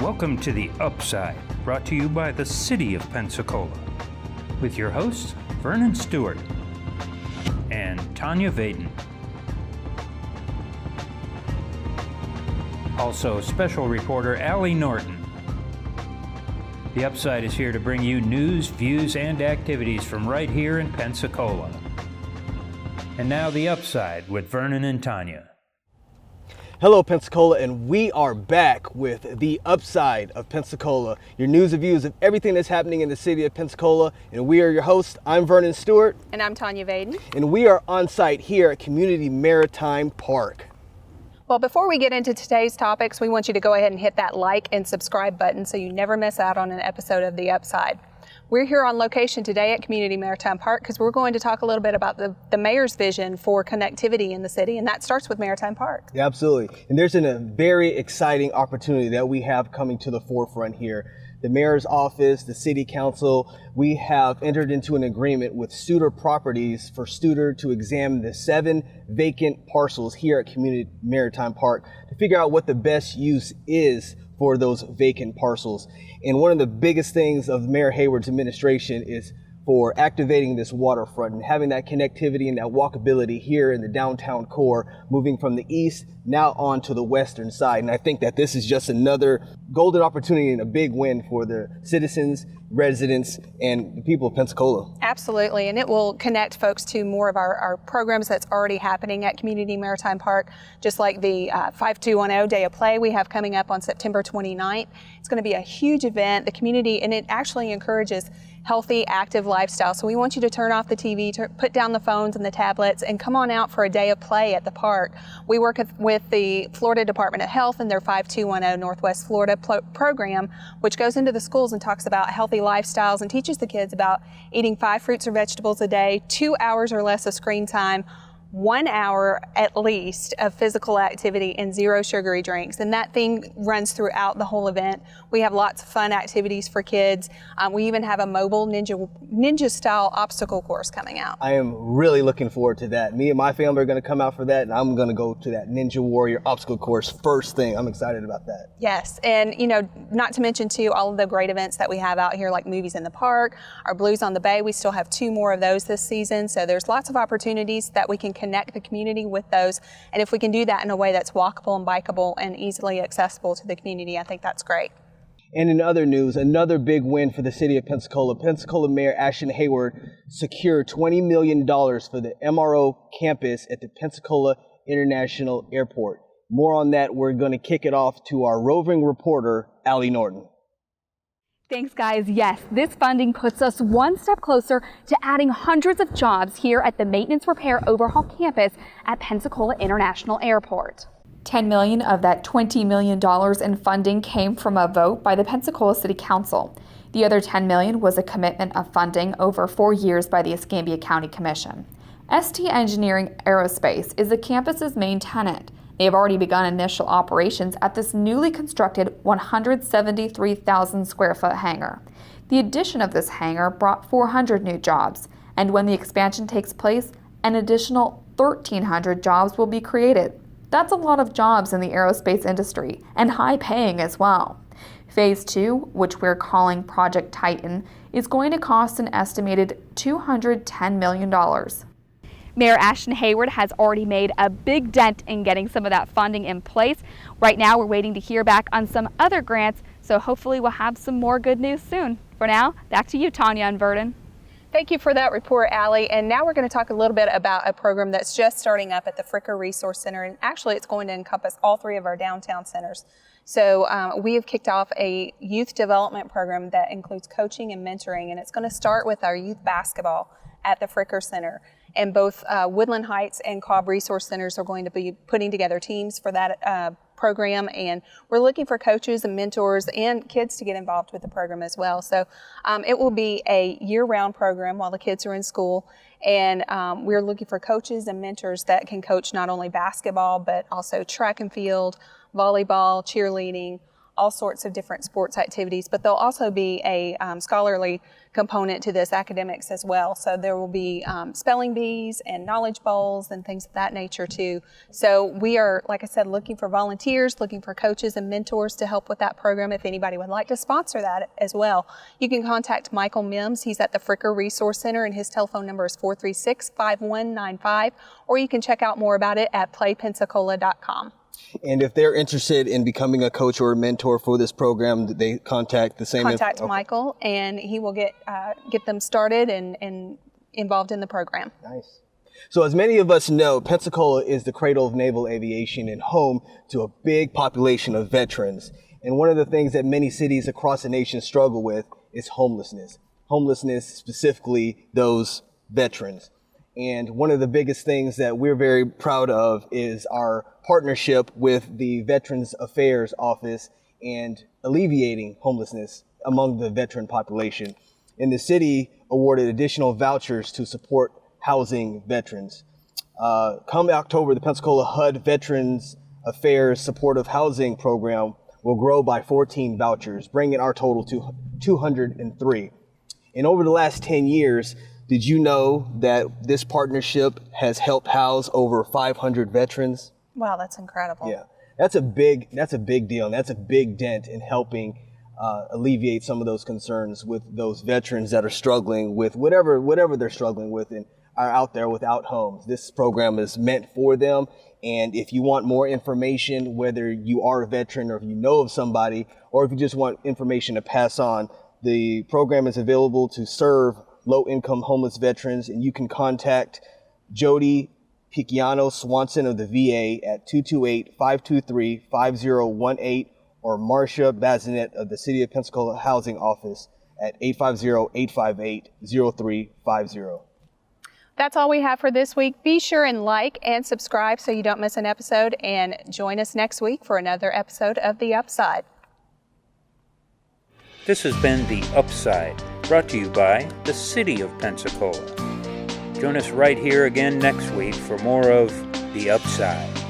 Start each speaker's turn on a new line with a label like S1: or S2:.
S1: Welcome to The Upside, brought to you by the City of Pensacola, with your hosts, Vernon Stewart and Tanya Vaden. Also, special reporter Allie Norton. The Upside is here to bring you news, views, and activities from right here in Pensacola. And now The Upside with Vernon and Tanya.
S2: Hello Pensacola, and we are back with The Upside of Pensacola, your news and views of everything that's happening in the city of Pensacola. And we are your hosts. I'm Vernon Stewart.
S3: And I'm Tanya Vaden.
S2: And we are on site here at Community Maritime Park.
S3: Well, before we get into today's topics, we want you to go ahead and hit that like and subscribe button so you never miss out on an episode of The Upside. We're here on location today at Community Maritime Park because we're going to talk a little bit about the mayor's vision for connectivity in the city, and that starts with Maritime Park.
S2: Yeah, absolutely. And there's a very exciting opportunity that we have coming to the forefront here. The mayor's office, the city council, we have entered into an agreement with Studer Properties for Studer to examine the 7 vacant parcels here at Community Maritime Park to figure out what the best use is for those vacant parcels. And one of the biggest things of Mayor Hayward's administration is for activating this waterfront and having that connectivity and that walkability here in the downtown core, moving from the east now on to the western side. And I think that this is just another golden opportunity and a big win for the citizens, residents, and the people of Pensacola.
S3: Absolutely, and it will connect folks to more of our programs that's already happening at Community Maritime Park, just like the 5210 Day of Play we have coming up on September 29th. It's going to be a huge event, the community, and it actually encourages healthy, active lifestyle. So we want you to turn off the TV, put down the phones and the tablets, and come on out for a day of play at the park. We work with the Florida Department of Health and their 5210 Northwest Florida program, which goes into the schools and talks about healthy lifestyles and teaches the kids about eating 5 fruits or vegetables a day, 2 hours or less of screen time, 1 hour at least of physical activity, and 0 sugary drinks. And that thing runs throughout the whole event. We have lots of fun activities for kids. We even have a mobile ninja style obstacle course coming out.
S2: I am really looking forward to that. Me and my family are going to come out for that, and I'm going to go to that Ninja Warrior obstacle course first thing. I'm excited about that.
S3: Yes, and not to mention too all of the great events that we have out here, like Movies in the Park, our Blues on the Bay. We still have 2 more of those this season, so there's lots of opportunities that we can connect the community with those. And if we can do that in a way that's walkable and bikeable and easily accessible to the community, I think that's great.
S2: And in other news, another big win for the city of Pensacola. Pensacola Mayor Ashton Hayward secured $20 million for the MRO campus at the Pensacola International Airport. More on that, we're going to kick it off to our roving reporter, Allie Norton.
S4: Thanks, guys. Yes, this funding puts us one step closer to adding hundreds of jobs here at the Maintenance Repair Overhaul campus at Pensacola International Airport. $10 million of that $20 million in funding came from a vote by the Pensacola City Council. The other $10 million was a commitment of funding over 4 years by the Escambia County Commission. ST Engineering Aerospace is the campus's main tenant. They have already begun initial operations at this newly constructed 173,000 square foot hangar. The addition of this hangar brought 400 new jobs, and when the expansion takes place, an additional 1,300 jobs will be created. That's a lot of jobs in the aerospace industry, and high paying as well. Phase 2, which we're calling Project Titan, is going to cost an estimated $210 million. Mayor Ashton Hayward has already made a big dent in getting some of that funding in place. Right now, we're waiting to hear back on some other grants, so hopefully we'll have some more good news soon. For now, back to you, Tanya and Vernon.
S3: Thank you for that report, Allie. And now we're going to talk a little bit about a program that's just starting up at the Fricker Resource Center. And actually, it's going to encompass all 3 of our downtown centers. So we have kicked off a youth development program that includes coaching and mentoring. And it's going to start with our youth basketball at the Fricker Center. And both Woodland Heights and Cobb Resource Centers are going to be putting together teams for that program, and we're looking for coaches and mentors and kids to get involved with the program as well. So it will be a year-round program while the kids are in school, and we're looking for coaches and mentors that can coach not only basketball but also track and field, volleyball, cheerleading, all sorts of different sports activities, but there'll also be a scholarly component to this, academics as well. So there will be spelling bees and knowledge bowls and things of that nature too. So we are, like I said, looking for volunteers, looking for coaches and mentors to help with that program. If anybody would like to sponsor that as well, you can contact Michael Mims. He's at the Fricker Resource Center and his telephone number is 436-5195, or you can check out more about it at playpensacola.com.
S2: And if they're interested in becoming a coach or a mentor for this program, they contact the same.
S3: Contact Michael, and he will get them started and involved in the program.
S2: Nice. So as many of us know, Pensacola is the cradle of naval aviation and home to a big population of veterans. And one of the things that many cities across the nation struggle with is homelessness. Homelessness, specifically those veterans. And one of the biggest things that we're very proud of is our partnership with the Veterans Affairs Office and alleviating homelessness among the veteran population. And the city awarded additional vouchers to support housing veterans. Come October, the Pensacola HUD Veterans Affairs Supportive Housing Program will grow by 14 vouchers, bringing our total to 203. And over the last 10 years, did you know that this partnership has helped house over 500 veterans?
S3: Wow, that's incredible.
S2: Yeah, that's a big deal, and that's a big dent in helping alleviate some of those concerns with those veterans that are struggling with whatever they're struggling with and are out there without homes. This program is meant for them, and if you want more information, whether you are a veteran or if you know of somebody, or if you just want information to pass on, the program is available to serve low-income homeless veterans, and you can contact Jody Picciano Swanson of the VA at 228-523-5018 or Marcia Bazinet of the City of Pensacola Housing Office at 850-858-0350.
S3: That's all we have for this week. Be sure and like and subscribe so you don't miss an episode, and join us next week for another episode of The Upside.
S1: This has been The Upside, brought to you by the City of Pensacola. Join us right here again next week for more of The Upside.